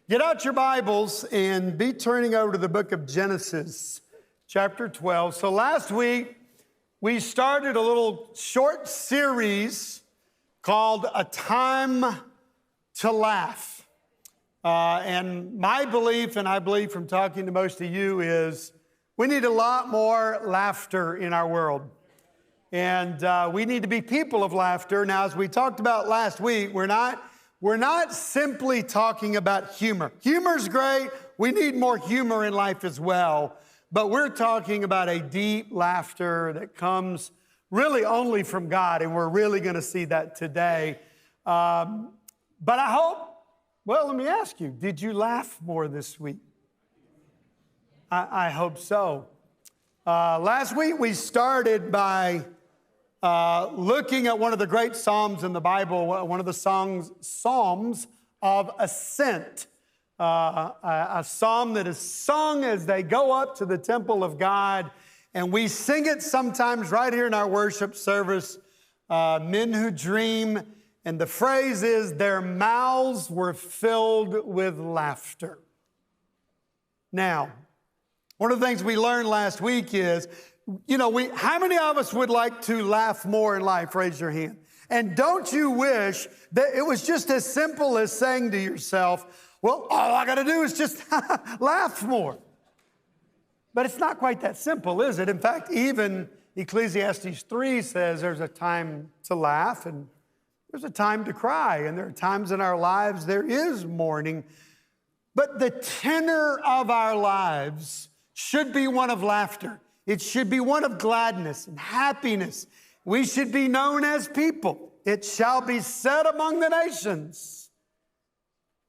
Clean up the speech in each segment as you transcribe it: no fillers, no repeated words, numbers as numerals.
Get out your Bibles and be turning over to the book of Genesis, chapter 12. So last week, we started a little short series called A Time to Laugh. And my belief, and I believe from talking to most of you, is we need a lot more laughter in our world. And we need to be people of laughter. Now, as we talked about last week, we're not simply talking about humor. Humor's great. We need more humor in life as well. But we're talking about a deep laughter that comes really only from God, and we're really going to see that today. But I hope, well, let me ask you, did you laugh more this week? I hope so. Last week we started by looking at one of the great Psalms in the Bible, one of the Psalms of Ascent, a psalm that is sung as they go up to the temple of God, and we sing it sometimes right here in our worship service, Men Who Dream, and the phrase is, their mouths were filled with laughter. Now, one of the things we learned last week is, how many of us would like to laugh more in life? Raise your hand. And don't you wish that it was just as simple as saying to yourself, well, all I got to do is just laugh more. But it's not quite that simple, is it? In fact, even Ecclesiastes 3 says there's a time to laugh and there's a time to cry. And there are times in our lives there is mourning. But the tenor of our lives should be one of laughter. It should be one of gladness and happiness. We should be known as people. It shall be said among the nations,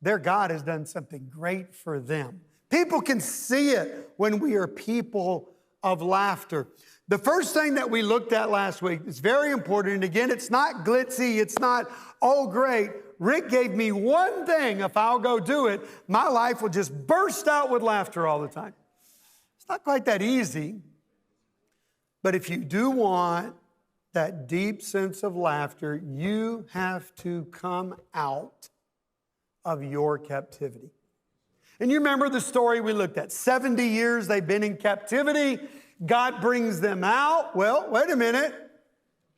their God has done something great for them. People can see it when we are people of laughter. The first thing that we looked at last week is very important. And again, it's not glitzy. It's not, oh, great. Rick gave me one thing. If I'll go do it, my life will just burst out with laughter all the time. It's not quite that easy. But if you do want that deep sense of laughter, you have to come out of your captivity. And you remember the story we looked at. 70 years they've been in captivity. God brings them out. Well, wait a minute.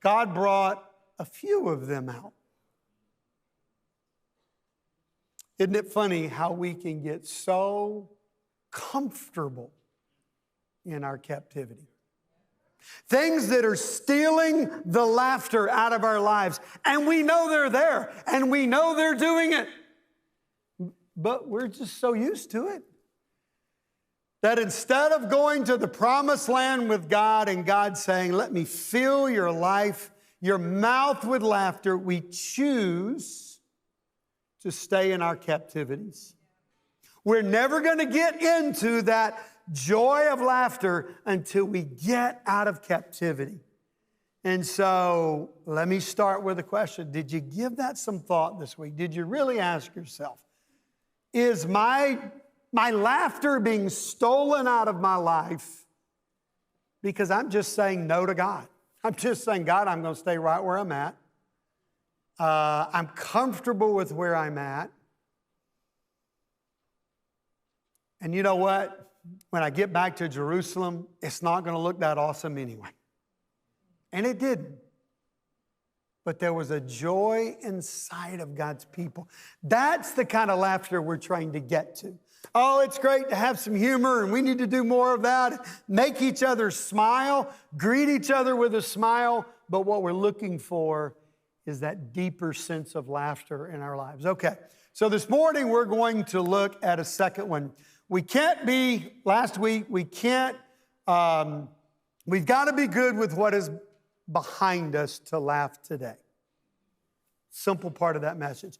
God brought a few of them out. Isn't it funny how we can get so comfortable in our captivity? Things that are stealing the laughter out of our lives. And we know they're there. And we know they're doing it. But we're just so used to it that instead of going to the promised land with God and God saying, let me fill your life, your mouth with laughter, we choose to stay in our captivities. We're never going to get into that joy of laughter until we get out of captivity. And so let me start with a question. Did you give that some thought this week? Did you really ask yourself, is my laughter being stolen out of my life because I'm just saying no to God? I'm just saying, God, I'm going to stay right where I'm at. I'm comfortable with where I'm at. And you know what? When I get back to Jerusalem, it's not going to look that awesome anyway. And it didn't. But there was a joy inside of God's people. That's the kind of laughter we're trying to get to. Oh, it's great to have some humor, and we need to do more of that. Make each other smile, greet each other with a smile. But what we're looking for is that deeper sense of laughter in our lives. Okay, so this morning we're going to look at a second one. We can't be, last week, we've got to be good with what is behind us to laugh today. Simple part of that message.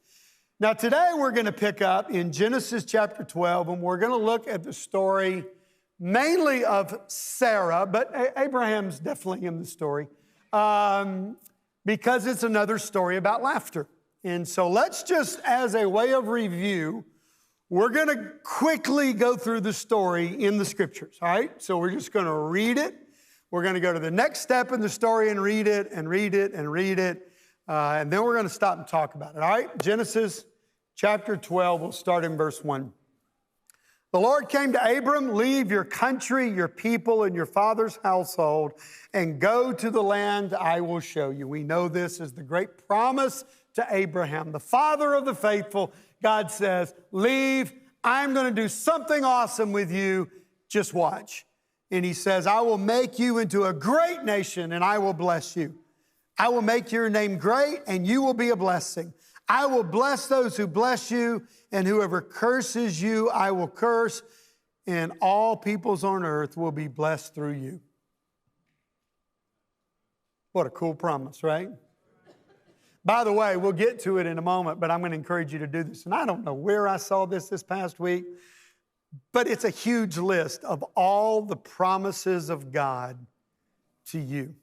Now today we're going to pick up in Genesis chapter 12, and we're going to look at the story mainly of Sarah, but Abraham's definitely in the story, because it's another story about laughter. And so let's just, as a way of review, we're going to quickly go through the story in the scriptures, all right? So we're just going to read it. We're going to go to the next step in the story and read it and read it and read it. And then we're going to stop and talk about it, all right? Genesis chapter 12, we'll start in verse 1. The Lord came to Abram, leave your country, your people, and your father's household, and go to the land I will show you. We know this is the great promise to Abraham, the father of the faithful. God says, leave, I'm going to do something awesome with you, just watch. And he says, I will make you into a great nation, and I will bless you. I will make your name great, and you will be a blessing. I will bless those who bless you, and whoever curses you, I will curse, and all peoples on earth will be blessed through you. What a cool promise, right? By the way, we'll get to it in a moment, but I'm going to encourage you to do this. And I don't know where I saw this past week, but it's a huge list of all the promises of God to you.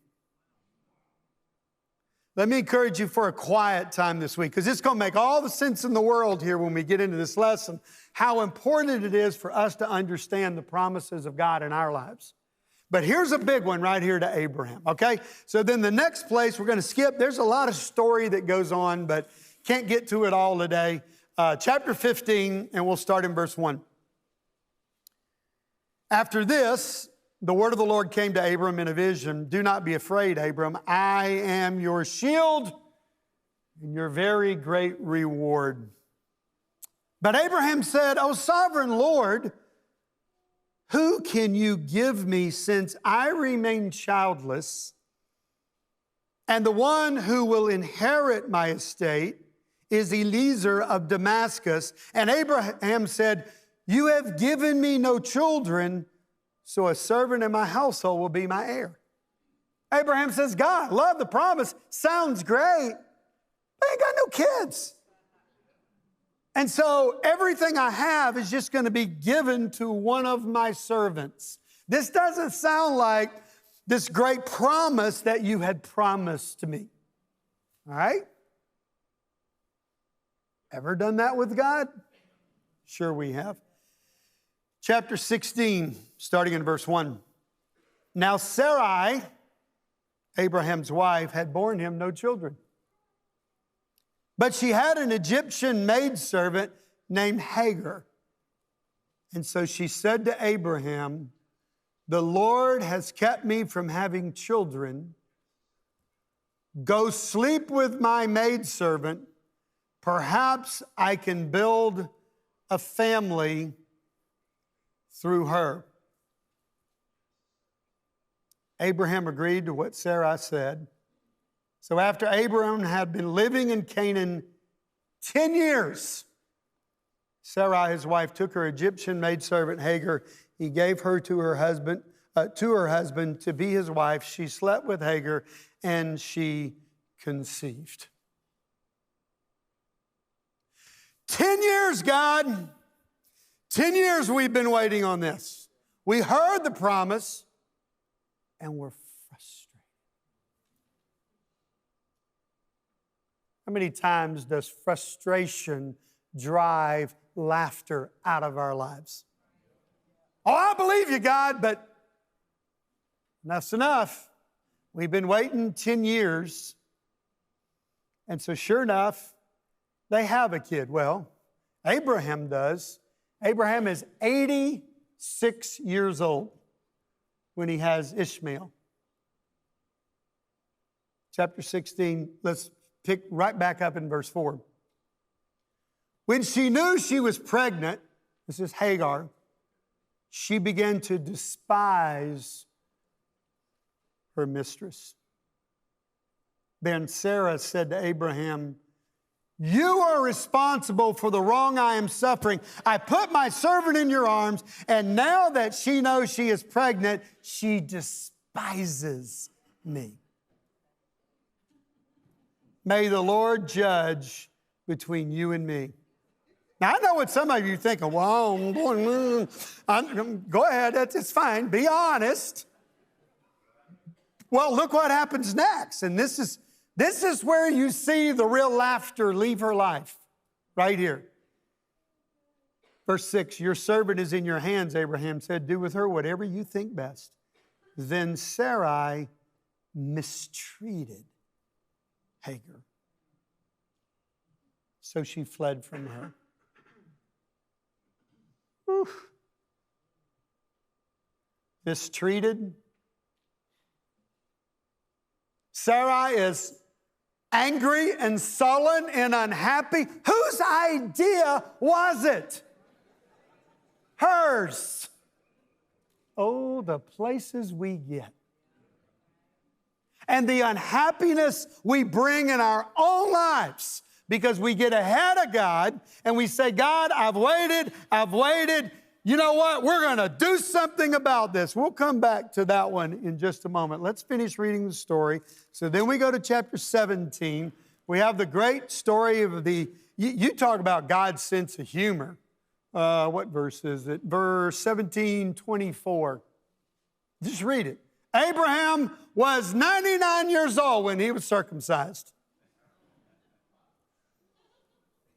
Let me encourage you for a quiet time this week, because it's going to make all the sense in the world here when we get into this lesson, how important it is for us to understand the promises of God in our lives. But here's a big one right here to Abraham, okay? So then the next place we're going to skip, there's a lot of story that goes on, but can't get to it all today. Chapter 15, and we'll start in verse 1. After this, the word of the Lord came to Abram in a vision. Do not be afraid, Abram. I am your shield and your very great reward. But Abraham said, O sovereign Lord, who can you give me since I remain childless? And the one who will inherit my estate is Eliezer of Damascus. And Abraham said, you have given me no children, so a servant in my household will be my heir. Abraham says, God, love the promise. Sounds great. I ain't got no kids. And so everything I have is just going to be given to one of my servants. This doesn't sound like this great promise that you had promised to me. All right? Ever done that with God? Sure we have. Chapter 16, starting in verse 1. Now Sarai, Abraham's wife, had borne him no children. But she had an Egyptian maidservant named Hagar. And so she said to Abraham, the Lord has kept me from having children. Go sleep with my maidservant. Perhaps I can build a family through her. Abraham agreed to what Sarai said. So after Abraham had been living in Canaan 10 years, Sarai, his wife, took her Egyptian maidservant Hagar. He gave her to her husband to be his wife. She slept with Hagar and she conceived. 10 years, God. 10 years we've been waiting on this. We heard the promise and we're frustrated. How many times does frustration drive laughter out of our lives? Oh, I believe you, God, but enough's enough. We've been waiting 10 years. And so sure enough, they have a kid. Well, Abraham does. Abraham is 86 years old when he has Ishmael. Chapter 16, let's pick right back up in verse 4. When she knew she was pregnant, this is Hagar, she began to despise her mistress. Then Sarah said to Abraham, you are responsible for the wrong I am suffering. I put my servant in your arms, and now that she knows she is pregnant, she despises me. May the Lord judge between you and me. Now, I know what some of you are thinking. Well, go ahead, it's fine. Be honest. Well, look what happens next. And this is where you see the real laughter leave her life, right here. Verse 6, your servant is in your hands, Abraham said. Do with her whatever you think best. Then Sarai mistreated Hagar. So she fled from her. Whew. Mistreated. Sarai is angry and sullen and unhappy. Whose idea was it? Hers. Oh, the places we get. And the unhappiness we bring in our own lives because we get ahead of God and we say, God, I've waited. You know what? We're going to do something about this. We'll come back to that one in just a moment. Let's finish reading the story. So then we go to chapter 17. We have the great story of you talk about God's sense of humor. What verse is it? Verse 17:24. Just read it. Abraham was 99 years old when he was circumcised.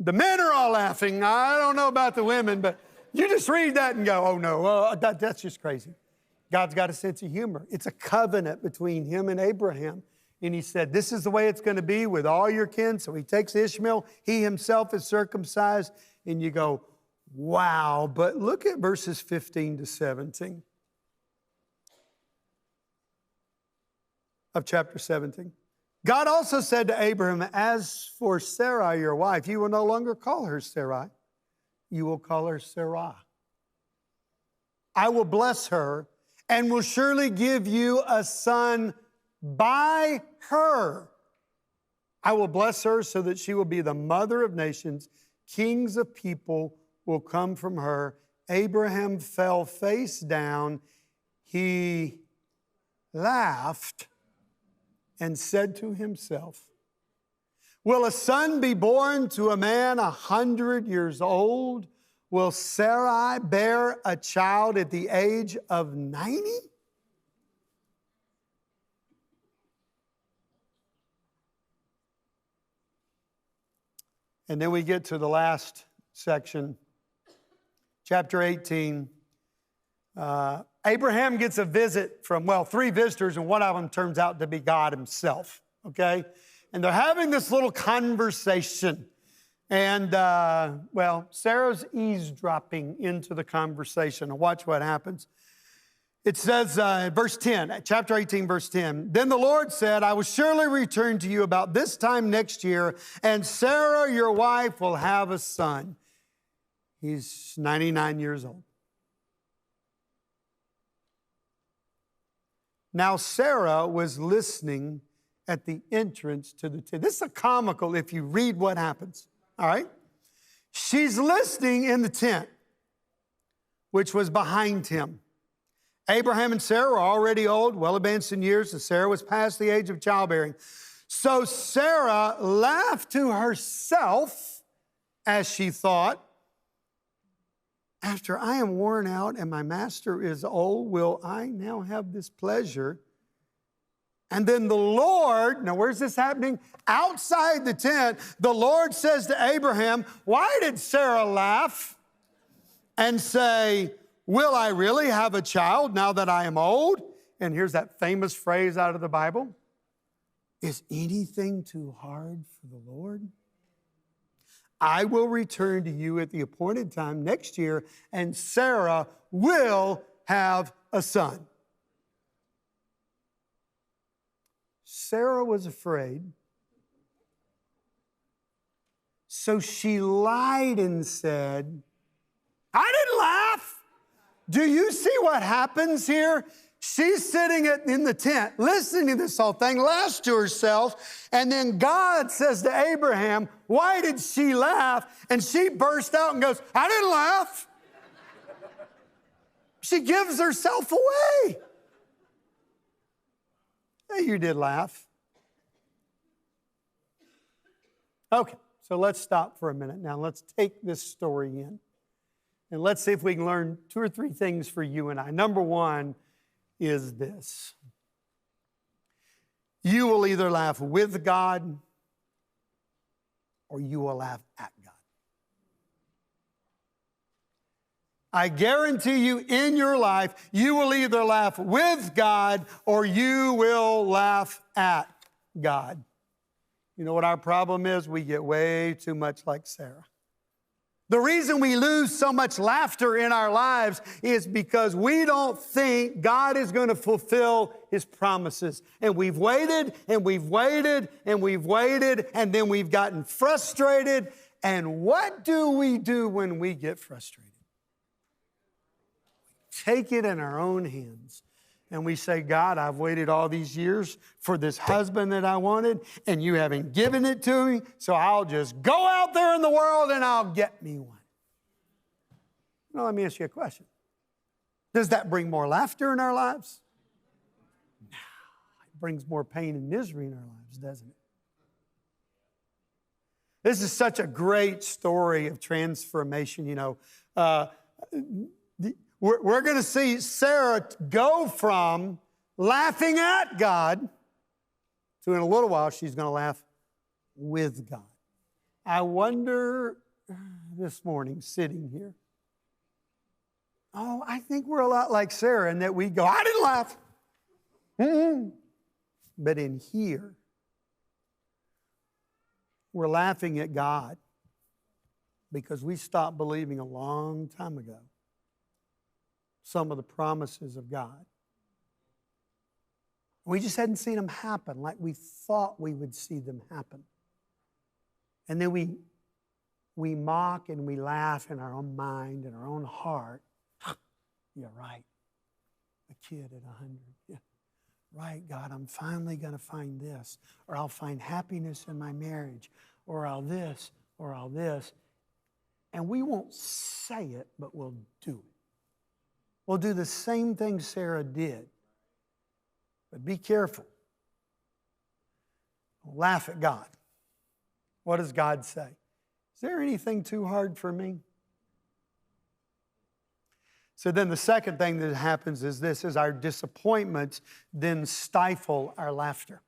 The men are all laughing. I don't know about the women, but you just read that and go, oh no, that's just crazy. God's got a sense of humor. It's a covenant between him and Abraham. And he said, this is the way it's going to be with all your kin. So he takes Ishmael. He himself is circumcised. And you go, wow. But look at verses 15 to 17 of chapter 17. God also said to Abraham, as for Sarai, your wife, you will no longer call her Sarai. You will call her Sarai. I will bless her and will surely give you a son by her. I will bless her so that she will be the mother of nations. Kings of people will come from her. Abraham fell face down. He laughed and said to himself, will a son be born to a man 100 years old? Will Sarai bear a child at the age of 90? And then we get to the last section, chapter 18. Abraham gets a visit from, three visitors, and one of them turns out to be God himself, okay? And they're having this little conversation. And, Sarah's eavesdropping into the conversation. And watch what happens. It says, verse 10, chapter 18, verse 10, then the Lord said, I will surely return to you about this time next year, and Sarah, your wife, will have a son. He's 99 years old. Now, Sarah was listening at the entrance to the tent. This is a comical if you read what happens, all right? She's listening in the tent, which was behind him. Abraham and Sarah were already old, well advanced in years, and Sarah was past the age of childbearing. So Sarah laughed to herself as she thought, after I am worn out and my master is old, will I now have this pleasure? And then the Lord, now where's this happening? Outside the tent, the Lord says to Abraham, why did Sarah laugh and say, will I really have a child now that I am old? And here's that famous phrase out of the Bible. Is anything too hard for the Lord? I will return to you at the appointed time next year, and Sarah will have a son. Sarah was afraid, so she lied and said, I didn't laugh. Do you see what happens here? She's sitting in the tent, listening to this whole thing, laughs to herself, and then God says to Abraham, why did she laugh? And she burst out and goes, I didn't laugh. She gives herself away. Hey, you did laugh. Okay, so let's stop for a minute now. Let's take this story in. And let's see if we can learn 2 or 3 things for you and I. Number one is this. You will either laugh with God or you will laugh at God. I guarantee you in your life, you will either laugh with God or you will laugh at God. You know what our problem is? We get way too much like Sarah. The reason we lose so much laughter in our lives is because we don't think God is going to fulfill His promises. And we've waited, and we've waited, and we've waited, and then we've gotten frustrated. And what do we do when we get frustrated? Take it in our own hands. And we say, God, I've waited all these years for this husband that I wanted, and you haven't given it to me, so I'll just go out there in the world and I'll get me one. Now, let me ask you a question. Does that bring more laughter in our lives? No, it brings more pain and misery in our lives, doesn't it? This is such a great story of transformation, you know. We're going to see Sarah go from laughing at God to, in a little while, she's going to laugh with God. I wonder this morning, sitting here, I think we're a lot like Sarah in that we go, I didn't laugh. Mm-mm. But in here, we're laughing at God because we stopped believing a long time ago some of the promises of God. We just hadn't seen them happen like we thought we would see them happen. And then we mock and we laugh in our own mind and our own heart. You're right. A kid at 100. Yeah. Right, God, I'm finally going to find this. Or I'll find happiness in my marriage. Or I'll this, or I'll this. And we won't say it, but we'll do it. We'll do the same thing Sarah did. But be careful. Don't laugh at God. What does God say? Is there anything too hard for me? So then the second thing that happens is this, is our disappointments then stifle our laughter.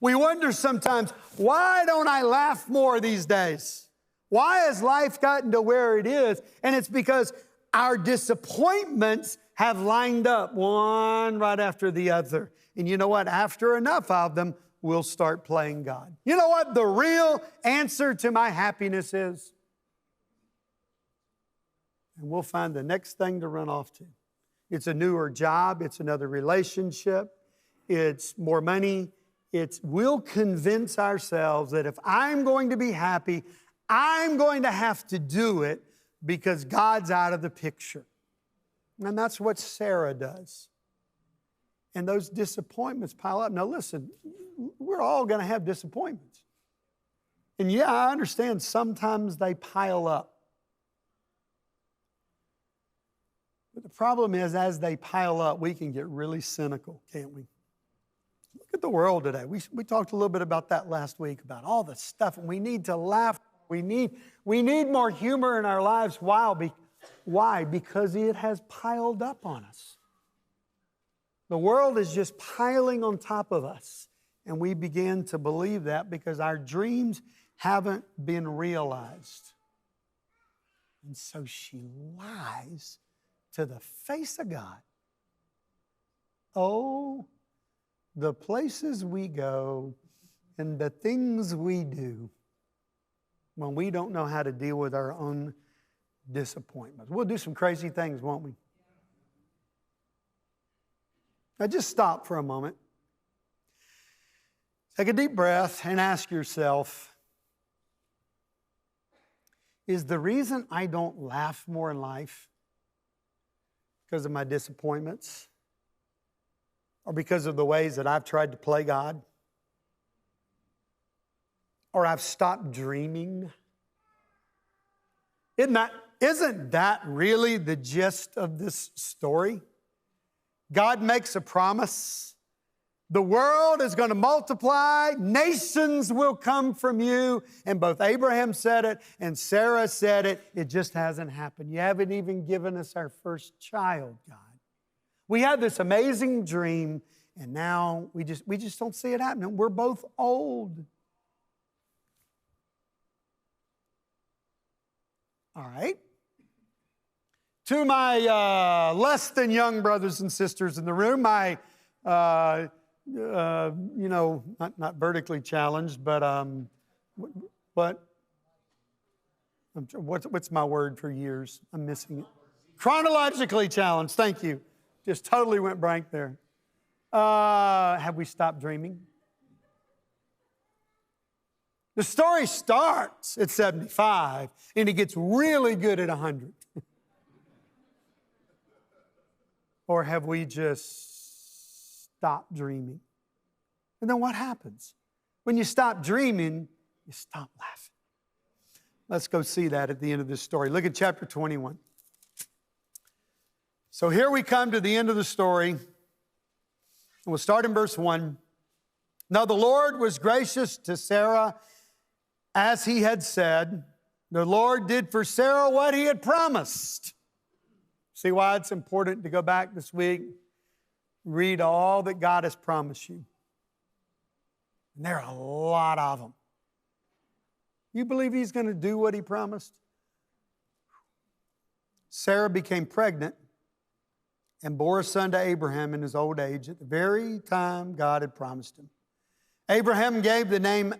We wonder sometimes, why don't I laugh more these days? Why has life gotten to where it is? And it's because our disappointments have lined up one right after the other. And you know what? After enough of them, we'll start playing God. You know what the real answer to my happiness is? And we'll find the next thing to run off to. It's a newer job. It's another relationship. It's more money. We'll convince ourselves that if I'm going to be happy, I'm going to have to do it because God's out of the picture. And that's what Sarah does. And those disappointments pile up. Now listen, we're all going to have disappointments. And yeah, I understand sometimes they pile up. But the problem is, as they pile up, we can get really cynical, can't we? Look at the world today. We talked a little bit about that last week, about all the stuff, and we need to laugh. We need more humor in our lives. Why? Because it has piled up on us. The world is just piling on top of us. And we begin to believe that because our dreams haven't been realized. And so she lies to the face of God. Oh, the places we go and the things we do when we don't know how to deal with our own disappointments. We'll do some crazy things, won't we? Now just stop for a moment. Take a deep breath and ask yourself, is the reason I don't laugh more in life because of my disappointments? Or because of the ways that I've tried to play God? Or I've stopped dreaming? Isn't that really the gist of this story? God makes a promise. The world is going to multiply. Nations will come from you. And both Abraham said it and Sarah said it. It just hasn't happened. You haven't even given us our first child, God. We had this amazing dream, and now we just don't see it happening. We're both old. All right. To my less than young brothers and sisters in the room, my not vertically challenged, but what? What's my word for years? I'm missing it. Chronologically challenged. Thank you. Just totally went blank there. Have we stopped dreaming? The story starts at 75 and it gets really good at 100. Or have we just stopped dreaming? And then what happens? When you stop dreaming, you stop laughing. Let's go see that at the end of this story. Look at chapter 21. So here we come to the end of the story. And we'll start in verse 1. Now the Lord was gracious to Sarah as he had said. The Lord did for Sarah what he had promised. See why it's important to go back this week, read all that God has promised you. And there are a lot of them. You believe he's going to do what he promised? Sarah became pregnant and bore a son to Abraham in his old age at the very time God had promised him. Abraham gave the name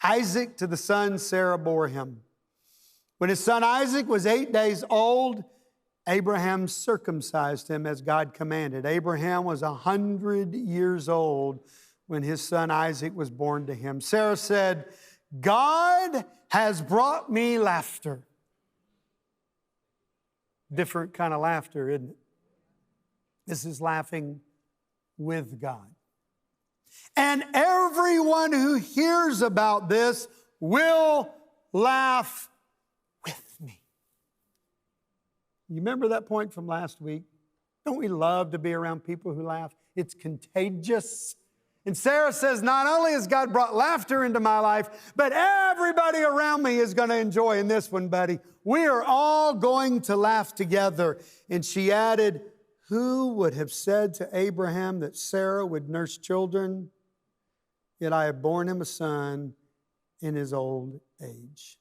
Isaac to the son Sarah bore him. When his son Isaac was 8 days old, Abraham circumcised him as God commanded. Abraham was 100 years old when his son Isaac was born to him. Sarah said, God has brought me laughter. Different kind of laughter, isn't it? This is laughing with God. And everyone who hears about this will laugh with me. You remember that point from last week? Don't we love to be around people who laugh? It's contagious. And Sarah says, not only has God brought laughter into my life, but everybody around me is going to enjoy in this one, buddy. We are all going to laugh together. And she added, who would have said to Abraham that Sarah would nurse children? Yet I have borne him a son in his old age.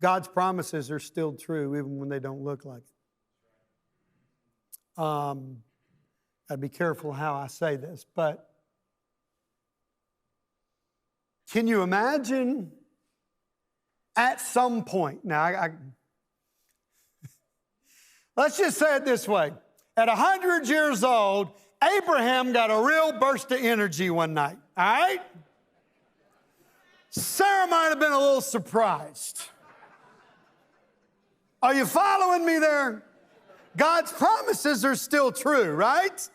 God's promises are still true even when they don't look like it. I'd be careful how I say this, but can you imagine at some point, now let's just say it this way. At 100 years old, Abraham got a real burst of energy one night, all right? Sarah might have been a little surprised. Are you following me there? God's promises are still true, right?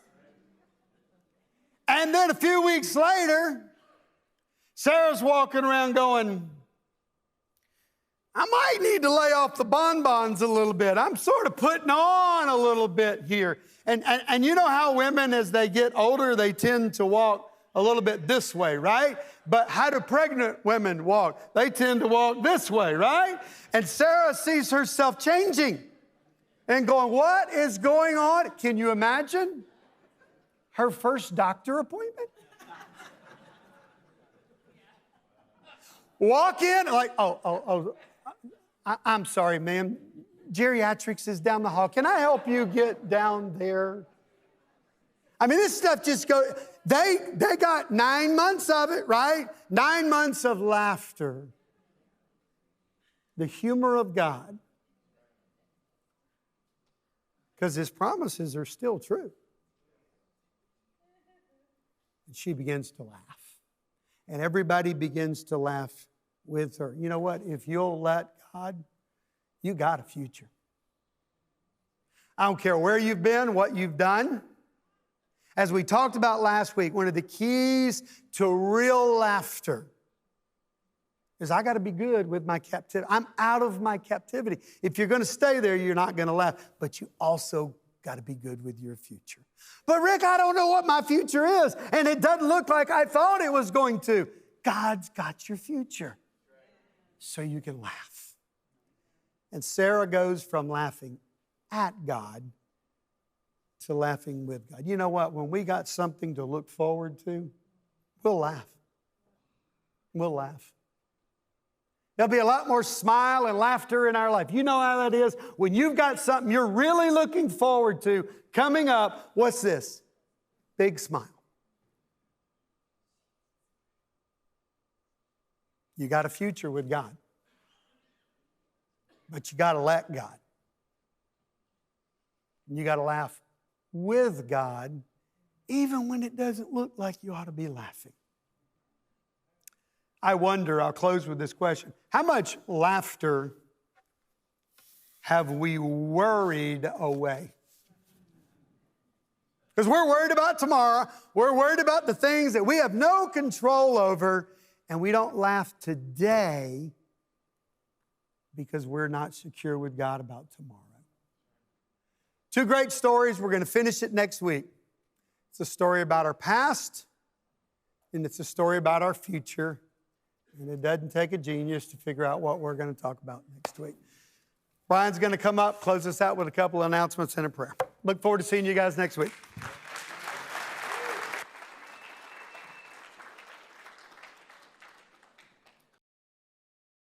And then a few weeks later, Sarah's walking around going, I might need to lay off the bonbons a little bit. I'm sort of putting on a little bit here. And you know how women, as they get older, they tend to walk a little bit this way, right? But how do pregnant women walk? They tend to walk this way, right? And Sarah sees herself changing and going, what is going on? Can you imagine her first doctor appointment? Walk in, like, I'm sorry, ma'am. Geriatrics is down the hall. Can I help you get down there? I mean, this stuff just goes, they got 9 months of it, right? 9 months of laughter. The humor of God. Because his promises are still true. And she begins to laugh. And everybody begins to laugh with her. You know what? If you'll let God, you got a future. I don't care where you've been, what you've done. As we talked about last week, one of the keys to real laughter is I got to be good with my captivity. I'm out of my captivity. If you're going to stay there, you're not going to laugh. But you also got to be good with your future. But Rick, I don't know what my future is. And it doesn't look like I thought it was going to. God's got your future. So you can laugh. And Sarah goes from laughing at God to laughing with God. You know what? When we got something to look forward to, we'll laugh. We'll laugh. There'll be a lot more smile and laughter in our life. You know how that is? When you've got something you're really looking forward to coming up, what's this? Big smile. You got a future with God. But you got to let God. And you got to laugh with God, even when it doesn't look like you ought to be laughing. I wonder, I'll close with this question. How much laughter have we worried away? Because we're worried about tomorrow. We're worried about the things that we have no control over, and we don't laugh today because we're not secure with God about tomorrow. Two great stories. We're going to finish it next week. It's a story about our past, and it's a story about our future. And it doesn't take a genius to figure out what we're going to talk about next week. Brian's going to come up, close us out with a couple of announcements and a prayer. Look forward to seeing you guys next week.